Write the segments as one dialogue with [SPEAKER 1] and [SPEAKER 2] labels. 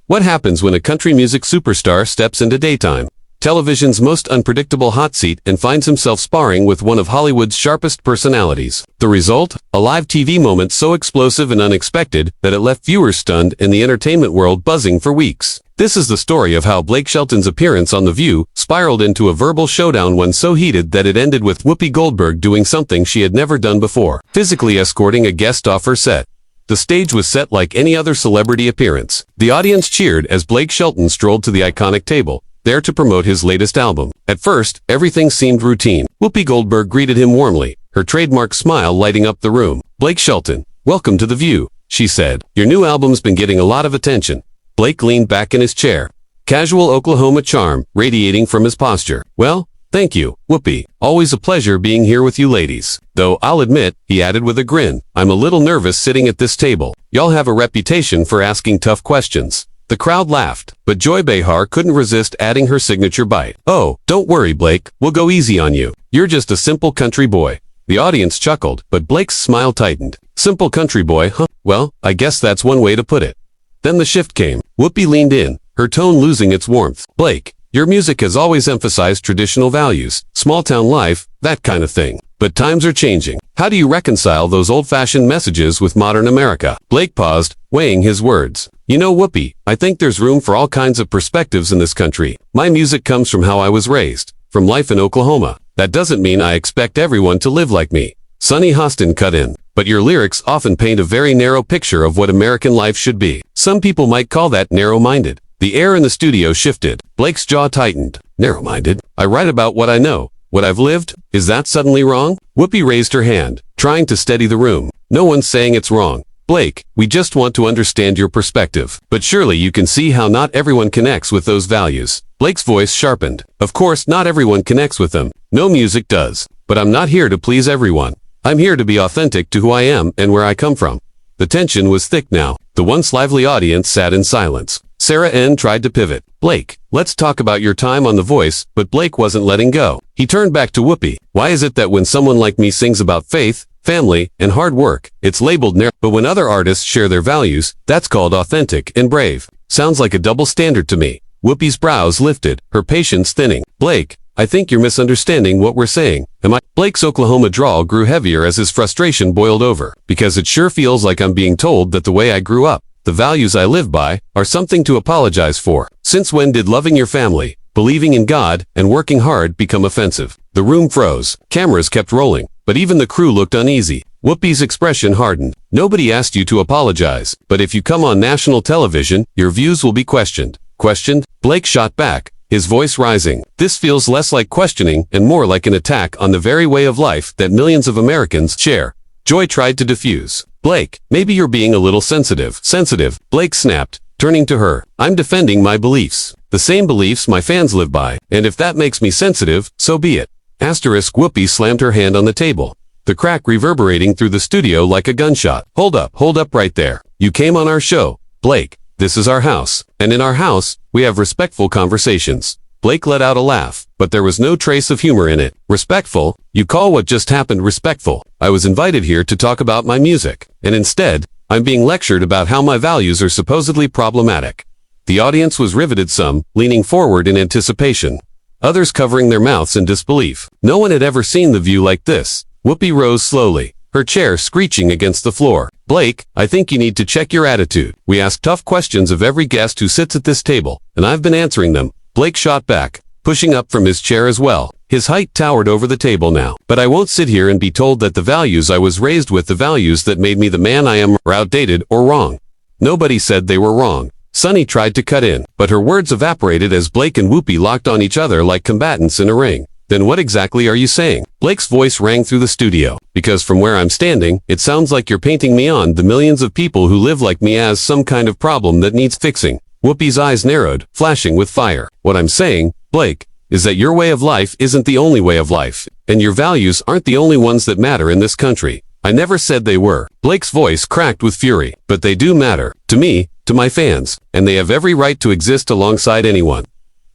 [SPEAKER 1] What happens when a country music superstar steps into daytime television's most unpredictable hot seat and finds himself sparring with one of Hollywood's sharpest personalities? The result? A live TV moment so explosive and unexpected that it left viewers stunned and the entertainment world buzzing for weeks. This is the story of how Blake Shelton's appearance on The View spiraled into a verbal showdown, one so heated that it ended with Whoopi Goldberg doing something she had never done before, physically escorting a guest off her set. The stage was set like any other celebrity appearance. The audience cheered as Blake Shelton strolled to the iconic table, there to promote his latest album. At first, everything seemed routine. Whoopi Goldberg greeted him warmly, her trademark smile lighting up the room. "Blake Shelton, welcome to The View," she said. "Your new album's been getting a lot of attention." Blake leaned back in his chair, casual Oklahoma charm radiating from his posture. "Well, thank you, Whoopi. Always a pleasure being here with you ladies. Though I'll admit," he added with a grin, "I'm a little nervous sitting at this table. Y'all have a reputation for asking tough questions." The crowd laughed, but Joy Behar couldn't resist adding her signature bite. "Oh, don't worry, Blake. We'll go easy on you. You're just a simple country boy." The audience chuckled, but Blake's smile tightened. "Simple country boy, huh? Well, I guess that's one way to put it." Then the shift came. Whoopi leaned in, her tone losing its warmth. "Blake, your music has always emphasized traditional values, small-town life, that kind of thing. But times are changing. How do you reconcile those old-fashioned messages with modern America?" Blake paused, weighing his words. "You know, Whoopi, I think there's room for all kinds of perspectives in this country. My music comes from how I was raised, from life in Oklahoma. That doesn't mean I expect everyone to live like me." Sonny Hostin cut in. "But your lyrics often paint a very narrow picture of what American life should be. Some people might call that narrow-minded." The air in the studio shifted. Blake's jaw tightened. "Narrow-minded? I write about what I know, what I've lived. Is that suddenly wrong?" Whoopi raised her hand, trying to steady the room. "No one's saying it's wrong, Blake. We just want to understand your perspective. But surely you can see how not everyone connects with those values." Blake's voice sharpened. "Of course, not everyone connects with them. No music does. But I'm not here to please everyone. I'm here to be authentic to who I am and where I come from." The tension was thick now. The once lively audience sat in silence. Sarah N. tried to pivot. "Blake, let's talk about your time on The Voice," but Blake wasn't letting go. He turned back to Whoopi. "Why is it that when someone like me sings about faith, family, and hard work, it's labeled narrow, but when other artists share their values, that's called authentic and brave? Sounds like a double standard to me." Whoopi's brows lifted, her patience thinning. "Blake, I think you're misunderstanding what we're saying. Am I?" Blake's Oklahoma drawl grew heavier as his frustration boiled over. "Because it sure feels like I'm being told that the way I grew up, the values I live by, are something to apologize for. Since when did loving your family, believing in God, and working hard become offensive?" The room froze. Cameras kept rolling, but even the crew looked uneasy. Whoopi's expression hardened. "Nobody asked you to apologize, but if you come on national television, your views will be questioned." "Questioned?" Blake shot back, his voice rising. "This feels less like questioning and more like an attack on the very way of life that millions of Americans share." Joy tried to diffuse. "Blake, maybe you're being a little sensitive." "Sensitive?" Blake snapped, turning to her. "I'm defending my beliefs. The same beliefs my fans live by. And if that makes me sensitive, so be it." Asterisk. Whoopi slammed her hand on the table, the crack reverberating through the studio like a gunshot. Hold up right there. You came on our show, Blake. This is our house. And in our house, we have respectful conversations." Blake let out a laugh, but there was no trace of humor in it. "Respectful? You call what just happened respectful? I was invited here to talk about my music, and instead, I'm being lectured about how my values are supposedly problematic." The audience was riveted, some leaning forward in anticipation, others covering their mouths in disbelief. No one had ever seen The View like this. Whoopi rose slowly, her chair screeching against the floor. "Blake, I think you need to check your attitude. We ask tough questions of every guest who sits at this table, and I've been answering them." Blake shot back, pushing up from his chair as well. His height towered over the table now. "But I won't sit here and be told that the values I was raised with, the values that made me the man I am, are outdated or wrong." Nobody said they were wrong. Sonny tried to cut in, but her words evaporated as Blake and Whoopi locked on each other like combatants in a ring. "Then what exactly are you saying?" Blake's voice rang through the studio. "Because from where I'm standing, it sounds like you're painting me on the millions of people who live like me as some kind of problem that needs fixing." Whoopi's eyes narrowed, flashing with fire. "What I'm saying, Blake, is that your way of life isn't the only way of life, and your values aren't the only ones that matter in this country. I never said they were." Blake's voice cracked with fury. "But they do matter. To me, to my fans, and they have every right to exist alongside anyone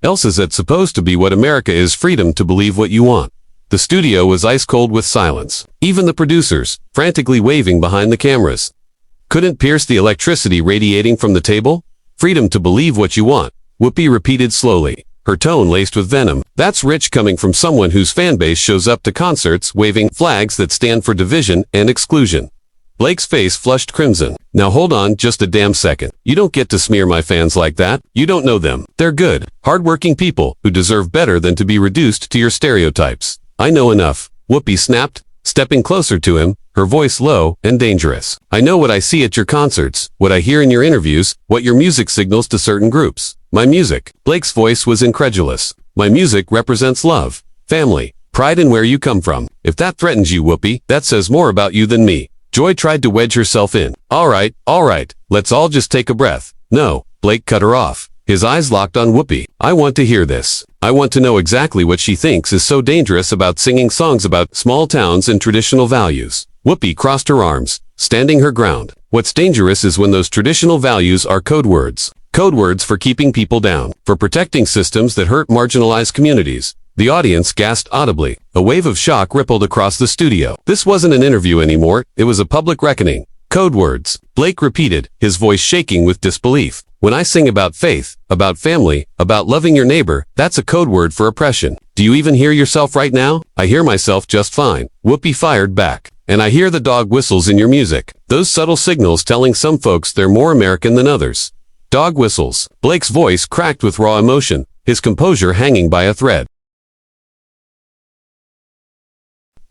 [SPEAKER 1] else. Is that supposed to be what America is? Freedom to believe what you want?" The studio was ice cold with silence. Even the producers, frantically waving behind the cameras, couldn't pierce the electricity radiating from the table. Freedom to believe what you want, Whoopi repeated slowly, her tone laced with venom. That's rich coming from someone whose fanbase shows up to concerts waving flags that stand for division and exclusion. Blake's face flushed crimson. Now hold on just a damn second. You don't get to smear my fans like that. You don't know them. They're good, hardworking people who deserve better than to be reduced to your stereotypes. I know enough, Whoopi snapped, stepping closer to him, her voice low and dangerous. I know what I see at your concerts, what I hear in your interviews, what your music signals to certain groups. My music. Blake's voice was incredulous. My music represents love, family, pride in where you come from. If that threatens you, Whoopi, that says more about you than me. Joy tried to wedge herself in. All right, let's all just take a breath. No, Blake cut her off. His eyes locked on Whoopi. I want to hear this. I want to know exactly what she thinks is so dangerous about singing songs about small towns and traditional values. Whoopi crossed her arms, standing her ground. What's dangerous is when those traditional values are code words. Code words for keeping people down, for protecting systems that hurt marginalized communities. The audience gasped audibly. A wave of shock rippled across the studio. This wasn't an interview anymore, it was a public reckoning. Code words, Blake repeated, his voice shaking with disbelief. When I sing about faith, about family, about loving your neighbor, that's a code word for oppression. Do you even hear yourself right now? I hear myself just fine, Whoopi fired back. And I hear the dog whistles in your music. Those subtle signals telling some folks they're more American than others. Dog whistles. Blake's voice cracked with raw emotion, his composure hanging by a thread.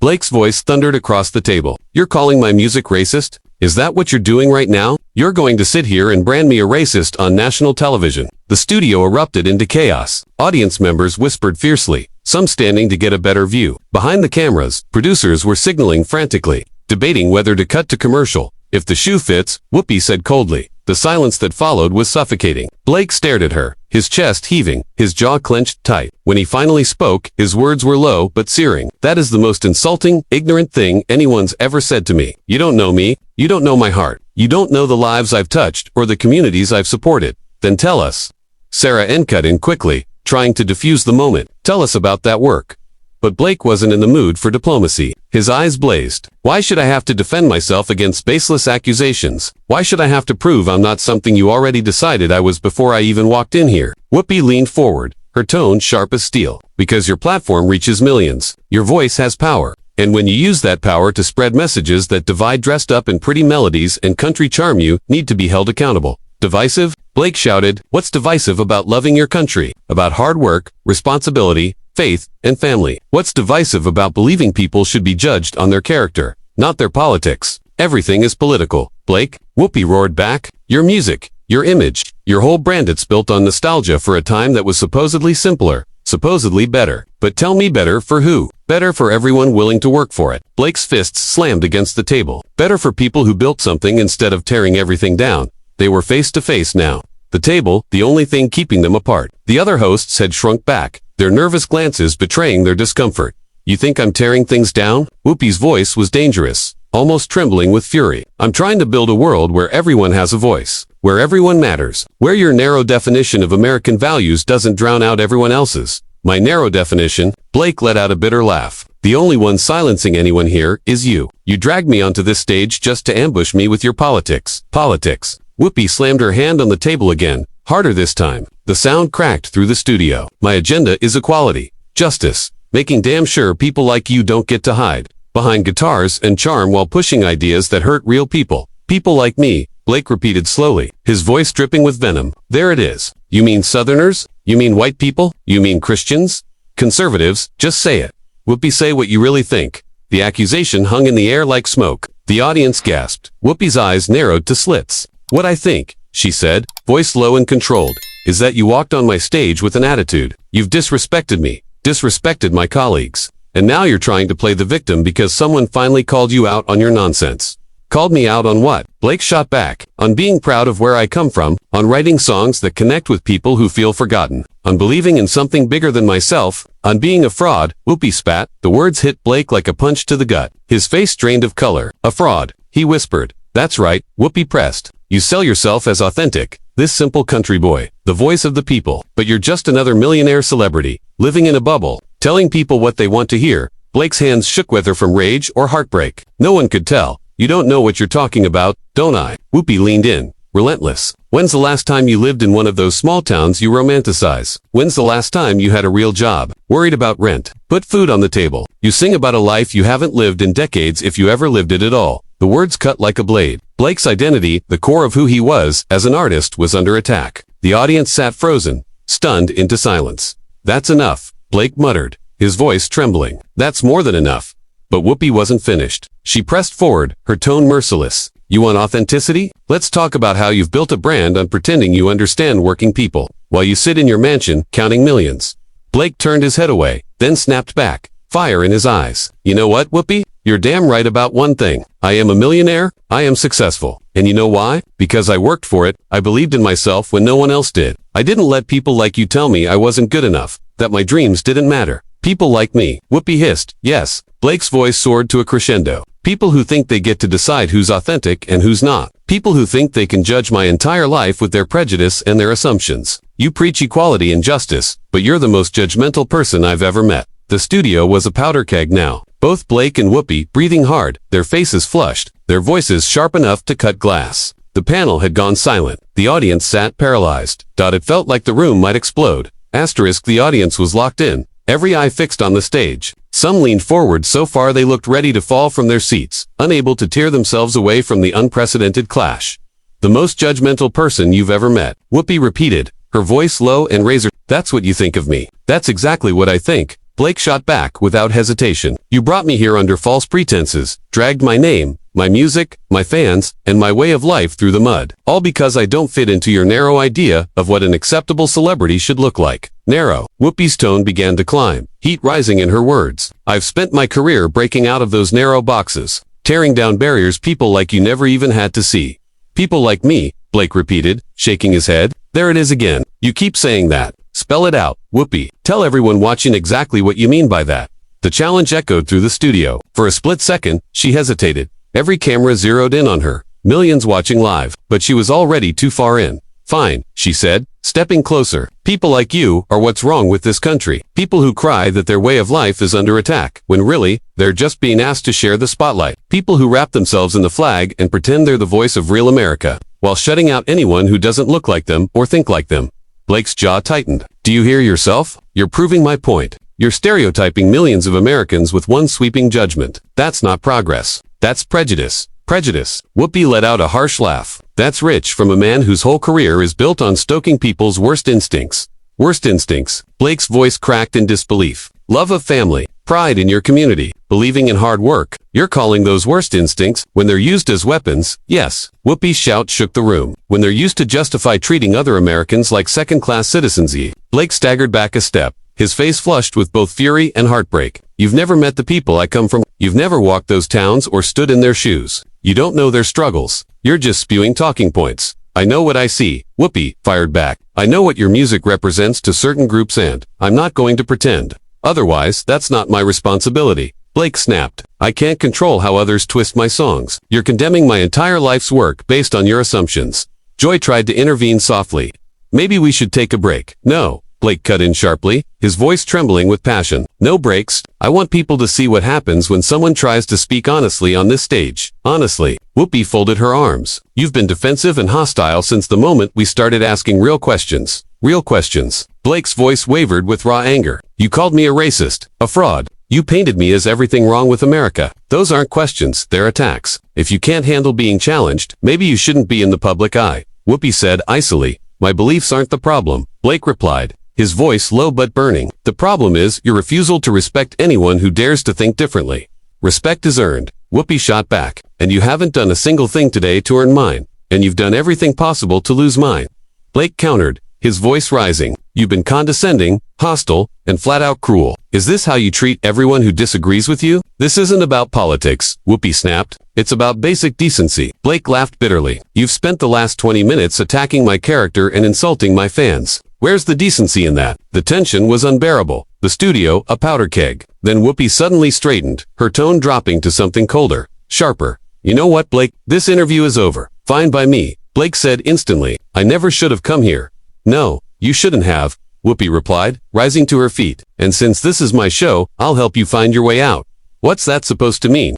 [SPEAKER 1] Blake's voice thundered across the table. You're calling my music racist? Is that what you're doing right now? You're going to sit here and brand me a racist on national television. The studio erupted into chaos. Audience members whispered fiercely, some standing to get a better view. Behind the cameras, producers were signaling frantically, debating whether to cut to commercial. If the shoe fits, Whoopi said coldly. The silence that followed was suffocating. Blake stared at her, his chest heaving, his jaw clenched tight. When he finally spoke, his words were low but searing. That is the most insulting, ignorant thing anyone's ever said to me. You don't know me. You don't know my heart. You don't know the lives I've touched or the communities I've supported. Then tell us. Sarah N cut in quickly, trying to diffuse the moment. Tell us about that work. But Blake wasn't in the mood for diplomacy. His eyes blazed. Why should I have to defend myself against baseless accusations? Why should I have to prove I'm not something you already decided I was before I even walked in here? Whoopi leaned forward, her tone sharp as steel. Because your platform reaches millions. Your voice has power. And when you use that power to spread messages that divide dressed up in pretty melodies and country charm, you need to be held accountable. Divisive? Blake shouted. What's divisive about loving your country? About hard work, responsibility, faith, and family? What's divisive about believing people should be judged on their character, not their politics? Everything is political, Blake. Whoopi roared back. Your music, your image, your whole brand, it's built on nostalgia for a time that was supposedly simpler, supposedly better. But tell me, better for who? Better for everyone willing to work for it. Blake's fists slammed against the table. Better for people who built something instead of tearing everything down. They were face to face now. The table, the only thing keeping them apart. The other hosts had shrunk back, their nervous glances betraying their discomfort. You think I'm tearing things down? Whoopi's voice was dangerous, almost trembling with fury. I'm trying to build a world where everyone has a voice, where everyone matters, where your narrow definition of American values doesn't drown out everyone else's. My narrow definition? Blake let out a bitter laugh. The only one silencing anyone here is you. You dragged me onto this stage just to ambush me with your politics. Politics. Whoopi slammed her hand on the table again, harder this time. The sound cracked through the studio. My agenda is equality, justice, making damn sure people like you don't get to hide behind guitars and charm while pushing ideas that hurt real people. People like me, Blake repeated slowly, his voice dripping with venom. There it is. You mean Southerners? You mean white people? You mean Christians? Conservatives? Just say it. Whoopi, say what you really think. The accusation hung in the air like smoke. The audience gasped. Whoopi's eyes narrowed to slits. What I think, she said, voice low and controlled, is that you walked on my stage with an attitude. You've disrespected me, disrespected my colleagues. And now you're trying to play the victim because someone finally called you out on your nonsense. Called me out on what? Blake shot back. On being proud of where I come from, on writing songs that connect with people who feel forgotten, on believing in something bigger than myself, on being a fraud. Whoopi spat. The words hit Blake like a punch to the gut. His face drained of color. A fraud, he whispered. That's right, Whoopi pressed. You sell yourself as authentic, this simple country boy, the voice of the people, but you're just another millionaire celebrity, living in a bubble, telling people what they want to hear. Blake's hands shook, whether from rage or heartbreak. No one could tell. You don't know what you're talking about, don't I? Whoopi leaned in, relentless. When's the last time you lived in one of those small towns you romanticize? When's the last time you had a real job, worried about rent, put food on the table? You sing about a life you haven't lived in decades if you ever lived it at all. The words cut like a blade. Blake's identity, the core of who he was as an artist, was under attack. The audience sat frozen, stunned into silence. "That's enough," Blake muttered, his voice trembling. "That's more than enough." But Whoopi wasn't finished. She pressed forward, her tone merciless. "You want authenticity? Let's talk about how you've built a brand on pretending you understand working people, while you sit in your mansion, counting millions." Blake turned his head away, then snapped back, fire in his eyes. "You know what, Whoopi? You're damn right about one thing. I am a millionaire, I am successful. And you know why? Because I worked for it, I believed in myself when no one else did. I didn't let people like you tell me I wasn't good enough, that my dreams didn't matter. People like me." Whoopi hissed. "Yes." Blake's voice soared to a crescendo. "People who think they get to decide who's authentic and who's not. People who think they can judge my entire life with their prejudice and their assumptions. You preach equality and justice, but you're the most judgmental person I've ever met." The studio was a powder keg now. Both Blake and Whoopi, breathing hard, their faces flushed, their voices sharp enough to cut glass. The panel had gone silent. The audience sat paralyzed. It felt like the room might explode. The audience was locked in, every eye fixed on the stage. Some leaned forward so far they looked ready to fall from their seats, unable to tear themselves away from the unprecedented clash. "The most judgmental person you've ever met," Whoopi repeated, her voice low and razor. "That's what you think of me." "That's exactly what I think," Blake shot back without hesitation. "You brought me here under false pretenses, dragged my name, my music, my fans, and my way of life through the mud. All because I don't fit into your narrow idea of what an acceptable celebrity should look like." Narrow. Whoopi's tone began to climb, heat rising in her words. "I've spent my career breaking out of those narrow boxes, tearing down barriers people like you never even had to see." "People like me," Blake repeated, shaking his head. "There it is again. You keep saying that. Spell it out, Whoopi. Tell everyone watching exactly what you mean by that." The challenge echoed through the studio. For a split second, she hesitated. Every camera zeroed in on her, millions watching live, but she was already too far in. "Fine," she said, stepping closer. "People like you are what's wrong with this country. People who cry that their way of life is under attack, when really, they're just being asked to share the spotlight. People who wrap themselves in the flag and pretend they're the voice of real America, while shutting out anyone who doesn't look like them or think like them." Blake's jaw tightened. "Do you hear yourself? You're proving my point. You're stereotyping millions of Americans with one sweeping judgment. That's not progress. That's prejudice." "Prejudice." Whoopi let out a harsh laugh. "That's rich from a man whose whole career is built on stoking people's worst instincts." "Worst instincts." Blake's voice cracked in disbelief. "Love of family, pride in your community, believing in hard work. You're calling those worst instincts when they're used as weapons?" "Yes." Whoopi's shout shook the room. "When they're used to justify treating other Americans like second-class citizens." Blake staggered back a step, his face flushed with both fury and heartbreak. "You've never met the people I come from. You've never walked those towns or stood in their shoes. You don't know their struggles. You're just spewing talking points." "I know what I see," Whoopi fired back. "I know what your music represents to certain groups and I'm not going to pretend. Otherwise, that's not my responsibility." Blake snapped. "I can't control how others twist my songs. You're condemning my entire life's work based on your assumptions." Joy tried to intervene softly. "Maybe we should take a break." "No," Blake cut in sharply, his voice trembling with passion. "No breaks. I want people to see what happens when someone tries to speak honestly on this stage. Honestly." Whoopi folded her arms. "You've been defensive and hostile since the moment we started asking real questions." "Real questions." Blake's voice wavered with raw anger. "You called me a racist, a fraud. You painted me as everything wrong with America. Those aren't questions, they're attacks. If you can't handle being challenged, maybe you shouldn't be in the public eye." Whoopi said icily. "My beliefs aren't the problem," Blake replied, his voice low but burning. "The problem is your refusal to respect anyone who dares to think differently." "Respect is earned," Whoopi shot back, "and you haven't done a single thing today to earn mine, and you've done everything possible to lose mine." Blake countered, his voice rising. "You've been condescending, hostile, and flat-out cruel. Is this how you treat everyone who disagrees with you?" "This isn't about politics," Whoopi snapped. "It's about basic decency." Blake laughed bitterly. "You've spent the last 20 minutes attacking my character and insulting my fans. Where's the decency in that?" The tension was unbearable. The studio, a powder keg. Then Whoopi suddenly straightened, her tone dropping to something colder, sharper. "You know what, Blake? This interview is over. Fine by me," Blake said instantly. "I never should have come here." "No, you shouldn't have," Whoopi replied, rising to her feet. "And since this is my show, I'll help you find your way out." "What's that supposed to mean?"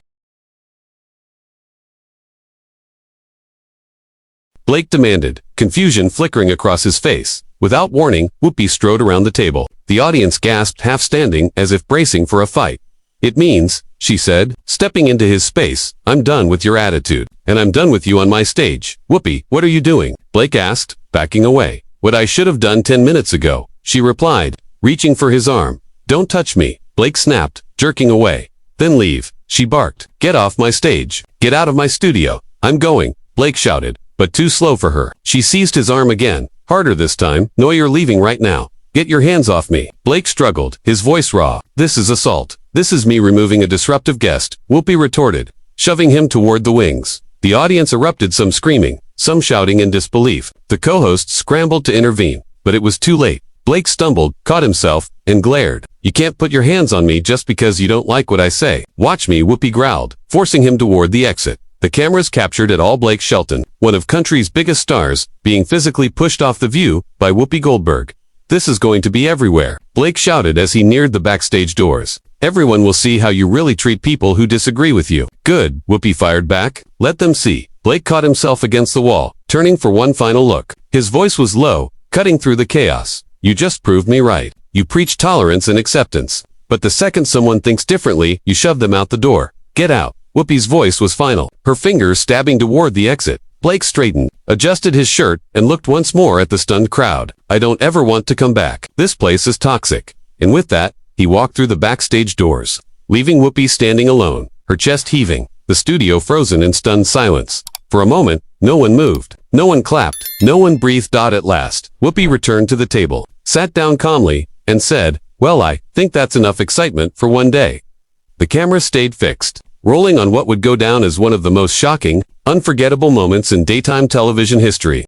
[SPEAKER 1] Blake demanded, confusion flickering across his face. Without warning, Whoopi strode around the table. The audience gasped, half standing, as if bracing for a fight. "It means," she said, stepping into his space, "I'm done with your attitude. And I'm done with you on my stage." "Whoopi, what are you doing?" Blake asked, backing away. "What I should have done 10 minutes ago," she replied, reaching for his arm. "Don't touch me," Blake snapped, jerking away. "Then leave," she barked. "Get off my stage. Get out of my studio." "I'm going," Blake shouted, but too slow for her. She seized his arm again, harder this time. "No, you're leaving right now. Get your hands off me." Blake struggled, his voice raw. "This is assault. This is me removing a disruptive guest," Whoopi retorted, shoving him toward the wings. The audience erupted, some screaming, some shouting in disbelief. The co-hosts scrambled to intervene, but it was too late. Blake stumbled, caught himself, and glared. "You can't put your hands on me just because you don't like what I say. Watch me," Whoopi growled, forcing him toward the exit. The cameras captured it all: Blake Shelton, one of country's biggest stars, being physically pushed off the view by Whoopi Goldberg. "This is going to be everywhere," Blake shouted as he neared the backstage doors. "Everyone will see how you really treat people who disagree with you." "Good," Whoopi fired back. "Let them see." Blake caught himself against the wall, turning for one final look. His voice was low, cutting through the chaos. "You just proved me right. You preach tolerance and acceptance. But the second someone thinks differently, you shove them out the door. Get out." Whoopi's voice was final, her fingers stabbing toward the exit. Blake straightened, adjusted his shirt, and looked once more at the stunned crowd. "I don't ever want to come back. This place is toxic." And with that, he walked through the backstage doors, leaving Whoopi standing alone, her chest heaving, the studio frozen in stunned silence. For a moment, no one moved. No one clapped. No one breathed. At last, Whoopi returned to the table, sat down calmly, and said, "Well, I think that's enough excitement for one day." The camera stayed fixed, rolling on what would go down as one of the most shocking, unforgettable moments in daytime television history.